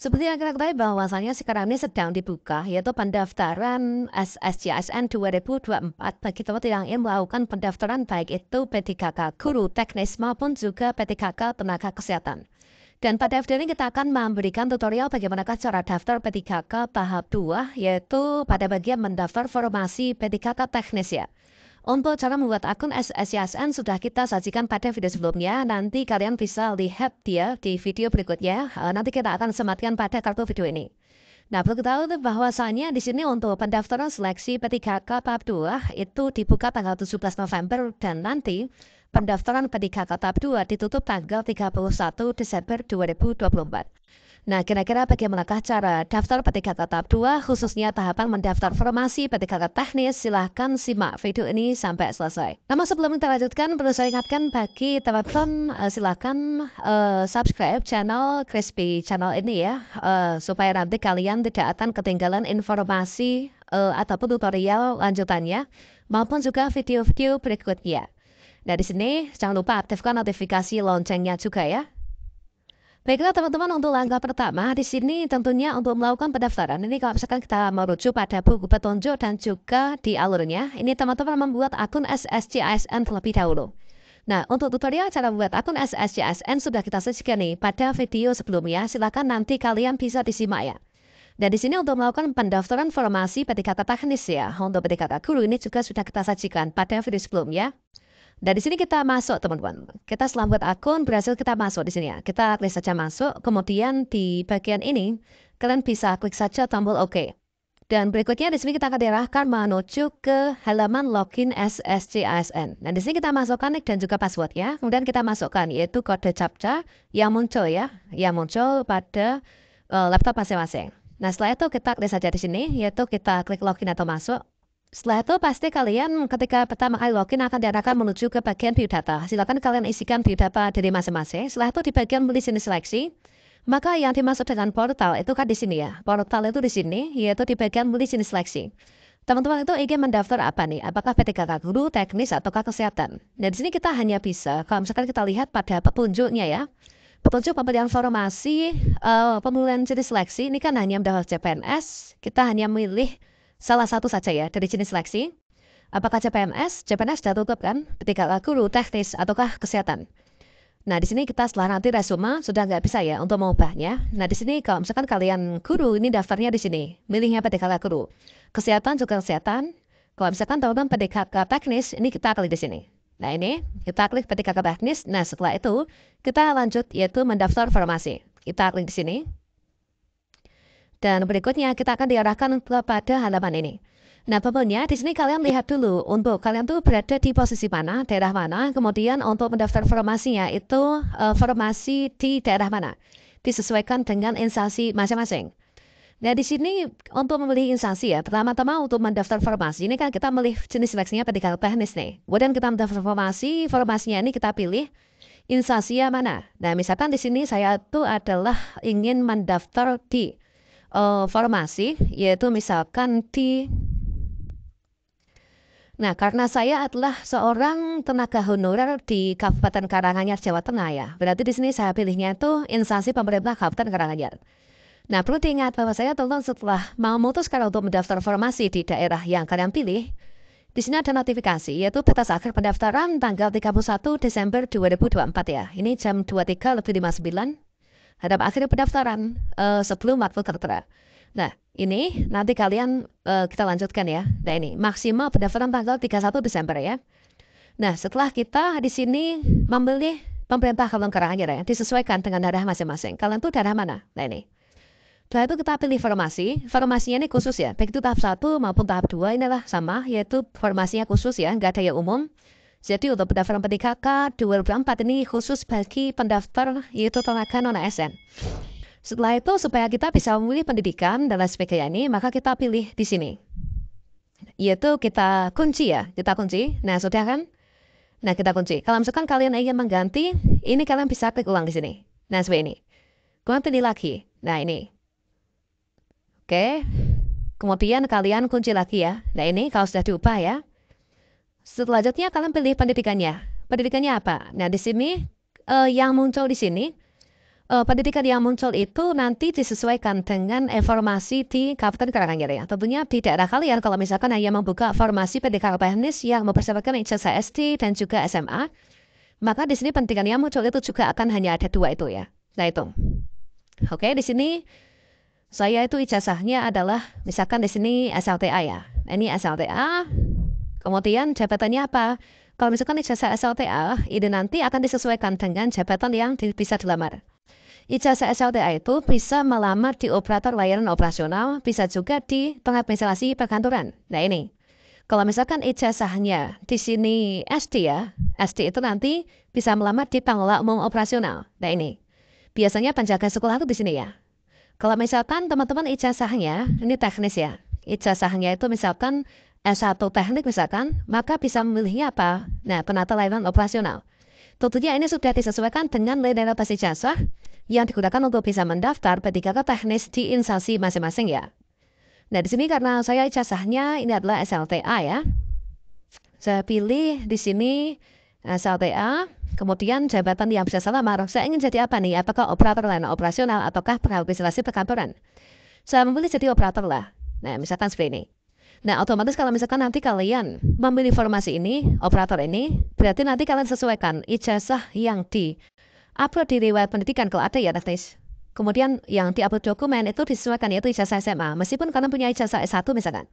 Seperti yang kita ketahui bahwasannya sekarang ini sedang dibuka, yaitu pendaftaran SSCSN 2024 bagi teman yang ingin melakukan pendaftaran baik itu P3K Guru Teknis maupun juga P3K Tenaga Kesehatan. Dan pada video ini kita akan memberikan tutorial bagaimana cara daftar P3K tahap 2, yaitu pada bagian mendaftar formasi P3K Teknis ya. Untuk cara membuat akun SSCSN sudah kita sajikan pada video sebelumnya. Nanti kalian bisa lihat dia di video berikutnya. Nanti kita akan sematkan pada kartu video ini. Nah, perlu kita tahu bahwasannya di sini untuk pendaftaran seleksi P3K tahap 2 itu dibuka tanggal 17 November dan nanti pendaftaran P3K tahap 2 ditutup tanggal 31 Desember 2024. Nah, kira-kira bagaimanakah cara daftar P3K tahap 2 khususnya tahapan mendaftar formasi P3K teknis? Silahkan simak video ini sampai selesai. Namun sebelum kita lanjutkan, perlu saya ingatkan bagi teman-teman silahkan subscribe channel Crispy Channel ini ya, supaya nanti kalian tidak akan ketinggalan informasi ataupun tutorial lanjutannya maupun juga video-video berikutnya. Nah, di sini jangan lupa aktifkan notifikasi loncengnya juga ya. Baiklah teman-teman, untuk langkah pertama di sini tentunya untuk melakukan pendaftaran ini kalau misalkan kita merujuk pada buku petunjuk dan juga di alurnya, ini teman-teman membuat akun SSCSN terlebih dahulu. Nah, untuk tutorial cara membuat akun SSCSN sudah kita sajikan nih pada video sebelumnya, silakan nanti kalian bisa disimak ya. Dan di sini untuk melakukan pendaftaran formasi P3K teknis ya, untuk P3K guru ini juga sudah kita sajikan pada video sebelumnya. Dan di sini kita masuk teman-teman. Kita setelah buat akun berhasil kita masuk di sini ya. Kita klik saja masuk. Kemudian di bagian ini kalian bisa klik saja tombol OK. Dan berikutnya di sini kita akan diarahkan menuju ke halaman login SSCSN. Nah, di sini kita masukkan nick dan juga password ya. Kemudian kita masukkan yaitu kode CAPTCHA yang muncul ya, yang muncul pada laptop masing-masing. Nah, setelah itu kita klik saja di sini yaitu kita klik login atau masuk. Setelah itu pasti kalian ketika pertama kali login akan diarahkan menuju ke bagian biodata. Silakan kalian isikan biodata dari masing-masing. Setelah itu di bagian pilih sini seleksi, maka yang dimaksud dengan portal itu kan di sini ya. Portal itu di sini, yaitu di bagian pilih sini seleksi. Teman-teman itu ingin mendaftar apa nih? Apakah P3K guru, teknis, ataukah kesehatan? Nah, di sini kita hanya bisa, kalau misalkan kita lihat pada petunjuknya ya. Petunjuk pemberian formasi, pemilihan jenis seleksi, ini kan hanya mendaftar CPNS. Kita hanya milih salah satu saja ya dari jenis seleksi. Apakah CPNS? CPNS sudah tutup kan? P3K guru, teknis, ataukah kesehatan? Nah, di sini kita setelah nanti resume sudah nggak bisa ya untuk mengubahnya. Nah, di sini kalau misalkan kalian guru, ini daftarnya di sini. Milihnya P3K guru. Kesehatan juga kesehatan. Kalau misalkan teman-teman P3K teknis, ini kita klik di sini. Nah, ini kita klik P3K teknis. Nah, setelah itu kita lanjut yaitu mendaftar formasi. Kita klik di sini. Dan berikutnya kita akan diarahkan kepada halaman ini. Nah, pokoknya di sini kalian lihat dulu untuk kalian tuh berada di posisi mana, daerah mana, kemudian untuk mendaftar formasinya itu formasi di daerah mana. Disesuaikan dengan instansi masing-masing. Nah, di sini untuk memilih instansi ya, pertama-tama untuk mendaftar formasi ini kan kita milih jenis seleksinya P3K teknis nih. Kemudian kita mendaftar formasi, formasinya ini kita pilih instansi mana. Nah, misalkan di sini saya tuh adalah ingin mendaftar di formasi, yaitu misalkan di... Nah, karena saya adalah seorang tenaga honorer di Kabupaten Karanganyar, Jawa Tengah ya. Berarti di sini saya pilihnya itu instansi pemerintah Kabupaten Karanganyar. Nah, perlu diingat bahwa saya teman setelah memutuskan untuk mendaftar formasi di daerah yang kalian pilih, di sini ada notifikasi, yaitu batas akhir pendaftaran tanggal 31 Desember 2024 ya. Ini jam 23:59. Hadap akhir pendaftaran sebelum waktu tertera. Nah, ini nanti kalian kita lanjutkan ya. Nah, ini maksimal pendaftaran tanggal 31 Desember ya. Nah, setelah kita di sini memilih pemerintah Kabupaten Karanganyar ya, disesuaikan dengan daerah masing-masing. Kalian tuh daerah mana? Nah, ini. Setelah itu kita pilih formasi. Formasinya ini khusus ya. Baik itu tahap 1 maupun tahap 2 inilah sama, yaitu formasinya khusus ya, nggak ada yang umum. Jadi untuk pendaftaran P3K 2024 ini khusus bagi pendaftar yaitu tenaga non-ASN. Setelah itu supaya kita bisa memilih pendidikan dan lain sebagainya ini, maka kita pilih di sini. Yaitu kita kunci ya, kita kunci. Nah, sudah kan? Nah, kita kunci. Kalau misalkan kalian ingin mengganti, ini kalian bisa klik ulang di sini. Nah, seperti ini. Kemudian pilih lagi. Nah, ini. Oke. Kemudian kalian kunci lagi ya. Nah, ini kalau sudah diubah ya. Selanjutnya kalian pilih pendidikannya. Pendidikannya apa? Nah, di sini yang muncul di sini pendidikan yang muncul itu nanti disesuaikan dengan informasi di Kabupaten Karanganyar ya. Tentunya di daerah kalian kalau misalkan hanya membuka formasi pendidikan teknis yang mempersyaratkan ijazah SD dan juga SMA, maka di sini pendidikan yang muncul itu juga akan hanya ada 2 itu ya. Nah itu. Oke, di sini saya itu ijazahnya adalah misalkan di sini SLTA ya. Ini SLTA. Kemudian jabatannya apa? Kalau misalkan ijazah SLTA, ini nanti akan disesuaikan dengan jabatan yang bisa dilamar. Ijazah SLTA itu bisa melamar di operator layanan operasional, bisa juga di pengadministrasi perkantoran. Nah ini, kalau misalkan ijazahnya di sini SD ya, SD itu nanti bisa melamar di pengelola umum operasional. Nah ini, biasanya penjaga sekolah itu di sini ya. Kalau misalkan teman-teman ijazahnya, ini teknis ya, ijazahnya itu misalkan S1 teknik misalkan, maka bisa memilihnya apa? Nah, penata layanan operasional. Tentunya ini sudah disesuaikan dengan nilai tes ijazah yang digunakan untuk bisa mendaftar P3K teknis di instansi masing-masing ya. Nah, di sini karena saya ijazahnya ini adalah SLTA ya. Saya pilih di sini SLTA, kemudian jabatan yang bisa saya lamar. Saya ingin jadi apa nih? Apakah operator layanan operasional ataukah pengadministrasi perkantoran? Saya memilih jadi operator lah. Nah, misalkan seperti ini. Nah, otomatis kalau misalkan nanti kalian memilih formasi ini, operator ini, berarti nanti kalian sesuaikan ijazah yang di-upload di riwayat pendidikan kalau ada ya teknis. Kemudian yang di-upload dokumen itu disesuaikan yaitu ijazah SMA, meskipun kalian punya ijazah S1 misalkan.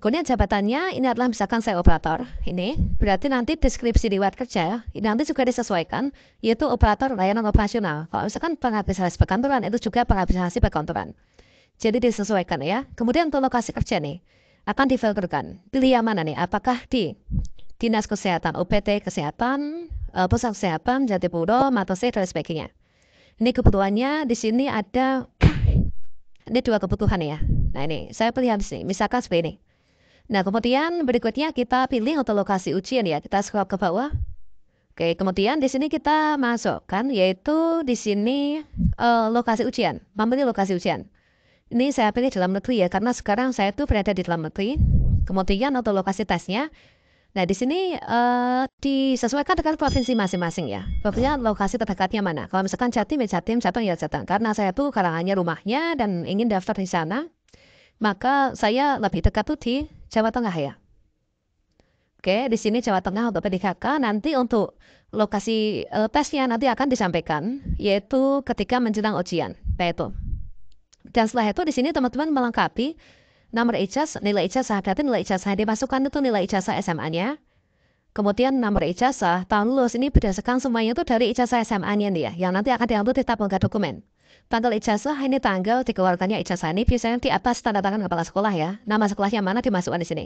Kemudian jabatannya ini adalah misalkan saya operator, ini berarti nanti deskripsi riwayat kerja ini nanti juga disesuaikan yaitu operator layanan operasional. Kalau misalkan pengadministrasi perkantoran itu juga pengadministrasi perkantoran. Jadi disesuaikan ya. Kemudian untuk lokasi kerja nih akan difilterkan. Pilih yang mana nih? Apakah di Dinas Kesehatan, UPT Kesehatan, Pusat Kesehatan, Jatipuro, Matose, dan sebagainya. Ini kebutuhannya di sini ada, ini 2 kebutuhan ya. Nah ini, saya pilih di sini, misalkan seperti ini. Nah kemudian berikutnya kita pilih untuk lokasi ujian ya. Kita scroll ke bawah. Oke, kemudian di sini kita masukkan yaitu di sini lokasi ujian, memilih lokasi ujian. Ini saya pilih dalam negeri ya, karena sekarang saya tuh berada di dalam negeri. Kemudian untuk lokasi tesnya, nah di sini disesuaikan dengan provinsi masing-masing ya. Provinsi lokasi terdekatnya mana? Kalau misalkan Jatim ya Jatim, Jateng ya Jateng. Karena saya tuh Karanganyar rumahnya dan ingin daftar di sana, maka saya lebih dekat tuh di Jawa Tengah ya. Oke, di sini Jawa Tengah untuk PDKK. Nanti untuk lokasi tesnya nanti akan disampaikan, yaitu ketika menjelang ujian. Nah itu. Dan setelah itu di sini teman-teman melengkapi nomor ijazah, nilai ijazah, berarti nilai ijazah yang dimasukkan itu nilai ijazah SMA-nya. Kemudian nomor ijazah, tahun lulus ini berdasarkan semuanya itu dari ijazah SMA-nya nih ya, yang nanti akan diambil di tabung dokumen. Tanggal ijazah ini tanggal dikeluarkannya ijazah ini biasanya di atas tanda tangan kepala sekolah ya. Nama sekolahnya mana dimasukkan di sini.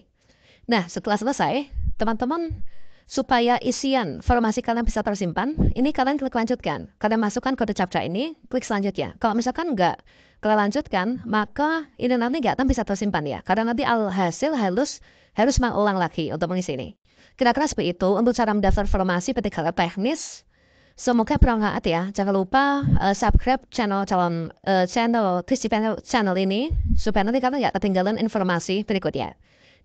Nah, setelah selesai, teman-teman supaya isian formasi kalian bisa tersimpan, ini kalian klik lanjutkan. Kalian masukkan kode captcha ini, klik selanjutnya. Kalau misalkan enggak kalian lanjutkan, maka ini nanti nggak akan bisa tersimpan ya. Karena nanti alhasil harus mengulang lagi untuk mengisi ini. Kira-kira seperti itu untuk cara mendaftar formasi P3K teknis. Semoga bermanfaat ya. Jangan lupa subscribe channel channel ini supaya nanti kalian nggak ketinggalan informasi berikutnya.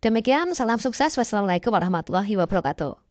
Demikian, salam sukses. Wassalamualaikum warahmatullahi wabarakatuh.